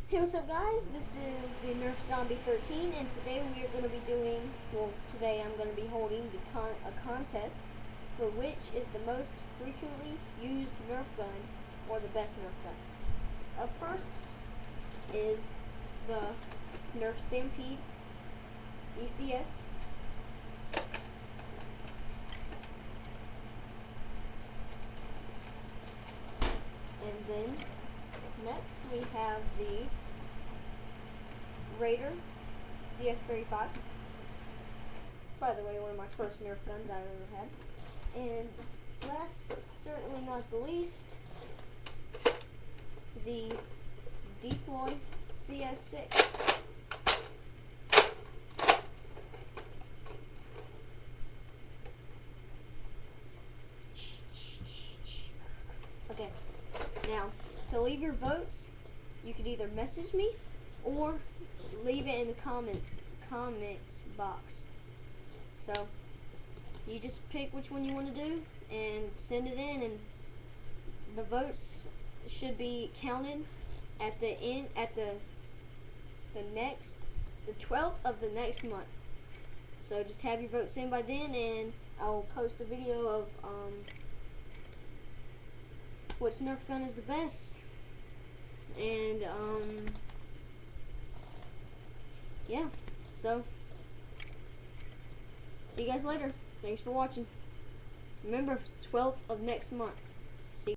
Hey, what's up guys? This is the Nerf Zombie 13 and today we are going to be doing, today I'm going to be holding a contest for which is the most frequently used Nerf gun or the best Nerf gun. Up first is the Nerf Stampede ECS. And then next we have the Raider CS35. By the way, one of my first Nerf guns I've ever had. And last but certainly not the least, the Deploy CS6. Okay, now to leave your votes, you could either message me or leave it in the comments box. So you just pick which one you want to do and send it in, and the votes should be counted at the end, at the 12th of the next month. So just have your votes in by then, and I'll post a video of which Nerf gun is the best. And yeah, so see you guys later. Thanks for watching. Remember, 12th of next month.